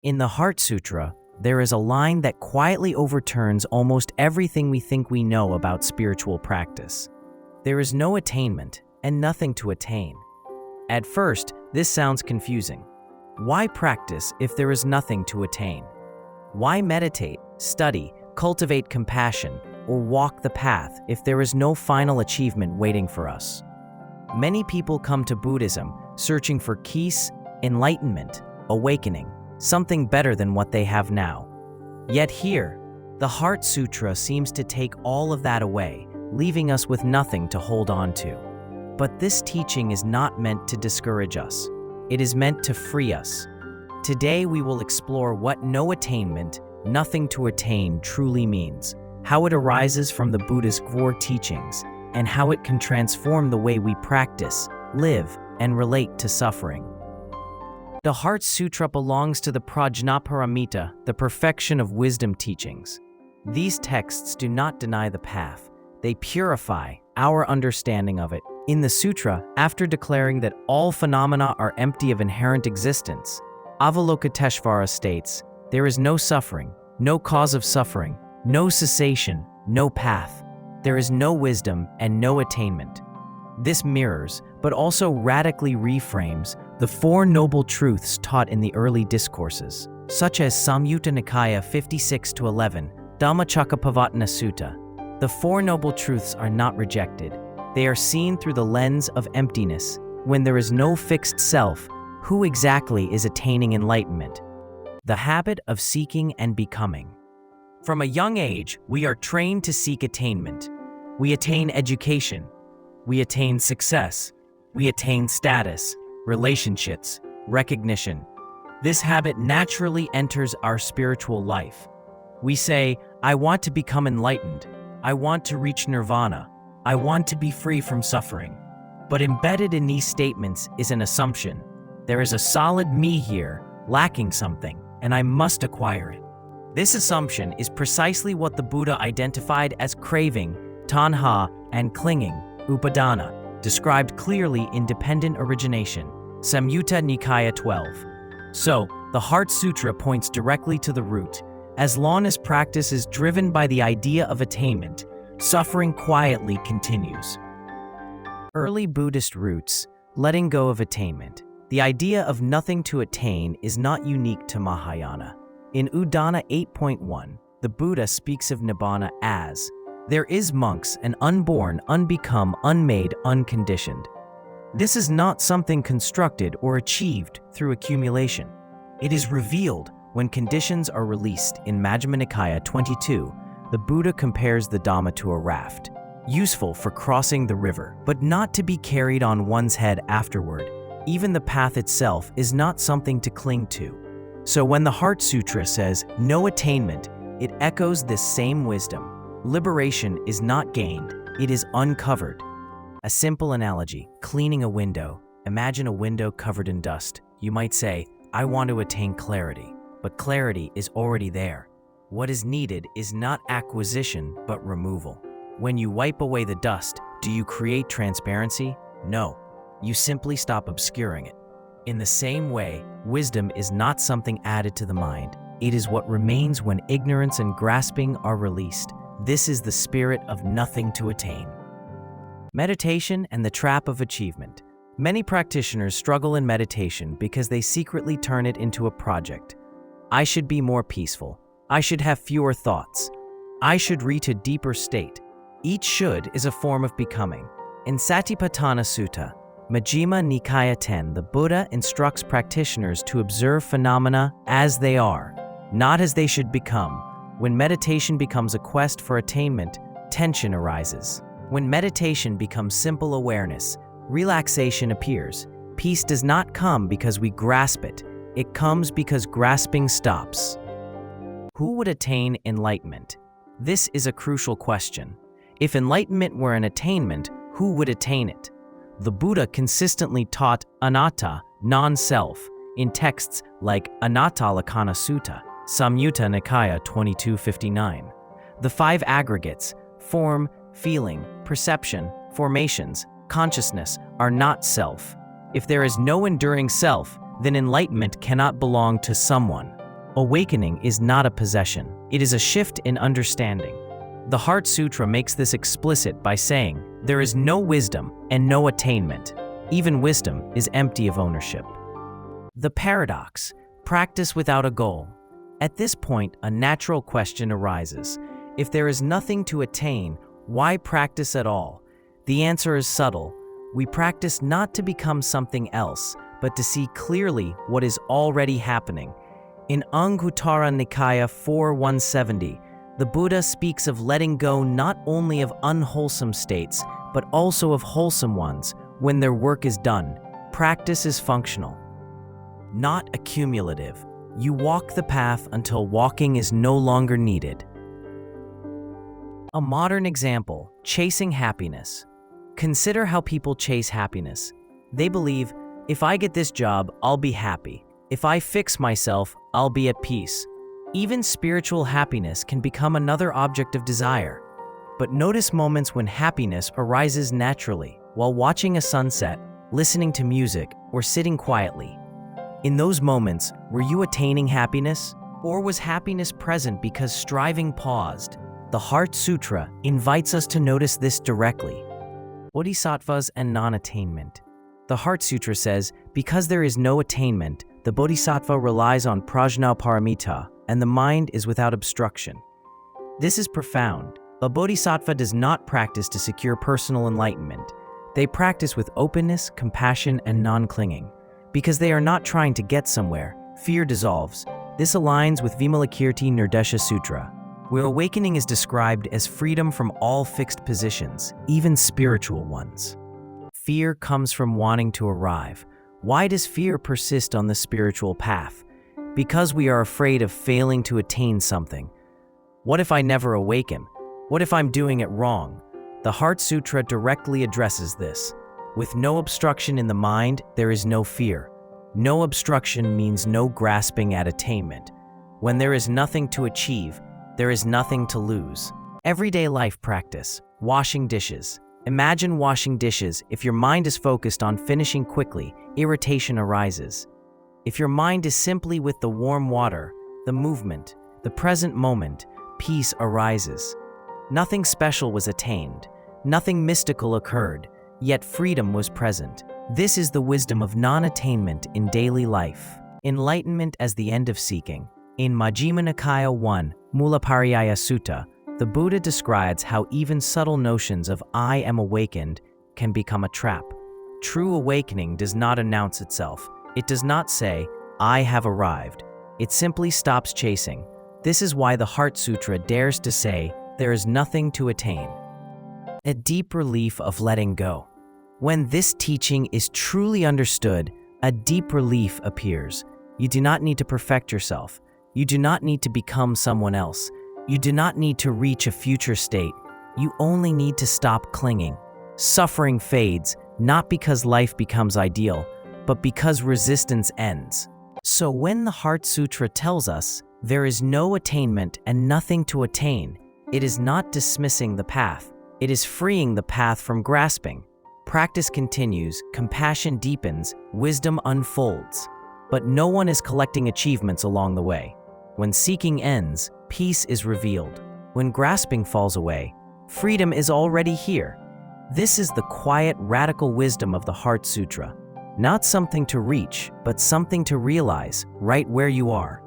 In the Heart Sutra, there is a line that quietly overturns almost everything we think we know about spiritual practice. There is no attainment and nothing to attain. At first, this sounds confusing. Why practice if there is nothing to attain? Why meditate, study, cultivate compassion, or walk the path if there is no final achievement waiting for us? Many people come to Buddhism searching for peace, enlightenment, awakening, something better than what they have now. Yet here, the Heart Sutra seems to take all of that away, leaving us with nothing to hold on to. But this teaching is not meant to discourage us. It is meant to free us. Today we will explore what no attainment, nothing to attain truly means, how it arises from the Buddhist core teachings, and how it can transform the way we practice, live, and relate to suffering. The Heart Sutra belongs to the Prajñāpāramitā, the perfection of wisdom teachings. These texts do not deny the path. They purify our understanding of it. In the sutra, after declaring that all phenomena are empty of inherent existence, Avalokiteshvara states, there is no suffering, no cause of suffering, no cessation, no path. There is no wisdom and no attainment. This mirrors, but also radically reframes, the Four Noble Truths taught in the early discourses, such as Saṃyutta Nikāya 56-11, Dhammacakkappavattana Sutta. The Four Noble Truths are not rejected. They are seen through the lens of emptiness. When there is no fixed self, who exactly is attaining enlightenment? The habit of seeking and becoming. From a young age, we are trained to seek attainment. We attain education. We attain success. We attain status, relationships, recognition. This habit naturally enters our spiritual life. We say, I want to become enlightened. I want to reach nirvana. I want to be free from suffering. But embedded in these statements is an assumption. There is a solid me here, lacking something, and I must acquire it. This assumption is precisely what the Buddha identified as craving, tanha, and clinging, upadana, described clearly in Dependent Origination, Saṃyutta Nikāya 12. So, the Heart Sutra points directly to the root. As long as practice is driven by the idea of attainment, suffering quietly continues. Early Buddhist roots, letting go of attainment. The idea of nothing to attain is not unique to Mahayana. In Udana 8.1, the Buddha speaks of nibbana as, there is monks, an unborn, unbecome, unmade, unconditioned. This is not something constructed or achieved through accumulation. It is revealed when conditions are released. In Majjhima Nikāya 22, the Buddha compares the Dhamma to a raft, useful for crossing the river, but not to be carried on one's head afterward. Even the path itself is not something to cling to. So when the Heart Sutra says, no attainment, it echoes this same wisdom. Liberation is not gained, it is uncovered. A simple analogy, cleaning a window. Imagine a window covered in dust. You might say, I want to attain clarity. But clarity is already there. What is needed is not acquisition, but removal. When you wipe away the dust, do you create transparency? No. You simply stop obscuring it. In the same way, wisdom is not something added to the mind. It is what remains when ignorance and grasping are released. This is the spirit of nothing to attain. Meditation and the trap of achievement. Many practitioners struggle in meditation because they secretly turn it into a project. I should be more peaceful. I should have fewer thoughts. I should reach a deeper state. Each should is a form of becoming. In Satipatthana Sutta, Majjhima Nikāya 10, the Buddha instructs practitioners to observe phenomena as they are, not as they should become. When meditation becomes a quest for attainment, tension arises. When meditation becomes simple awareness, relaxation appears. Peace does not come because we grasp it. It comes because grasping stops. Who would attain enlightenment? This is a crucial question. If enlightenment were an attainment, who would attain it? The Buddha consistently taught anattā, non-self, in texts like Anattā Lakkhana Sutta, Saṃyutta Nikāya 2259. The five aggregates, form, feeling, perception, formations, consciousness, are not self. If there is no enduring self, then enlightenment cannot belong to someone. Awakening is not a possession. It is a shift in understanding. The Heart Sutra makes this explicit by saying, there is no wisdom and no attainment. Even wisdom is empty of ownership. The paradox, practice without a goal. At this point, a natural question arises. If there is nothing to attain, why practice at all? The answer is subtle. We practice not to become something else, but to see clearly what is already happening. In Anguttara Nikāya 4.170, the Buddha speaks of letting go not only of unwholesome states, but also of wholesome ones. When their work is done, practice is functional, not accumulative. You walk the path until walking is no longer needed. A modern example, chasing happiness. Consider how people chase happiness. They believe, if I get this job, I'll be happy. If I fix myself, I'll be at peace. Even spiritual happiness can become another object of desire. But notice moments when happiness arises naturally, while watching a sunset, listening to music, or sitting quietly. In those moments, were you attaining happiness? Or was happiness present because striving paused? The Heart Sutra invites us to notice this directly. Bodhisattvas and non-attainment. The Heart Sutra says, because there is no attainment, the bodhisattva relies on Prajñāpāramitā, and the mind is without obstruction. This is profound. A bodhisattva does not practice to secure personal enlightenment. They practice with openness, compassion, and non-clinging. Because they are not trying to get somewhere, fear dissolves. This aligns with Vimalakirti Nirdesha Sutra, where awakening is described as freedom from all fixed positions, even spiritual ones. Fear comes from wanting to arrive. Why does fear persist on the spiritual path? Because we are afraid of failing to attain something. What if I never awaken? What if I'm doing it wrong? The Heart Sutra directly addresses this. With no obstruction in the mind, there is no fear. No obstruction means no grasping at attainment. When there is nothing to achieve, there is nothing to lose. Everyday life practice. Washing dishes. Imagine washing dishes. If your mind is focused on finishing quickly, irritation arises. If your mind is simply with the warm water, the movement, the present moment, peace arises. Nothing special was attained. Nothing mystical occurred, yet freedom was present. This is the wisdom of non-attainment in daily life. Enlightenment as the end of seeking. In Majjhima Nikāya 1, Mulapariyaya Sutta, the Buddha describes how even subtle notions of I am awakened can become a trap. True awakening does not announce itself. It does not say, I have arrived. It simply stops chasing. This is why the Heart Sutra dares to say, there is nothing to attain. A deep relief of letting go. When this teaching is truly understood, a deep relief appears. You do not need to perfect yourself. You do not need to become someone else. You do not need to reach a future state. You only need to stop clinging. Suffering fades, not because life becomes ideal, but because resistance ends. So when the Heart Sutra tells us there is no attainment and nothing to attain, it is not dismissing the path. It is freeing the path from grasping. Practice continues, compassion deepens, wisdom unfolds. But no one is collecting achievements along the way. When seeking ends, peace is revealed. When grasping falls away, freedom is already here. This is the quiet, radical wisdom of the Heart Sutra. Not something to reach, but something to realize right where you are.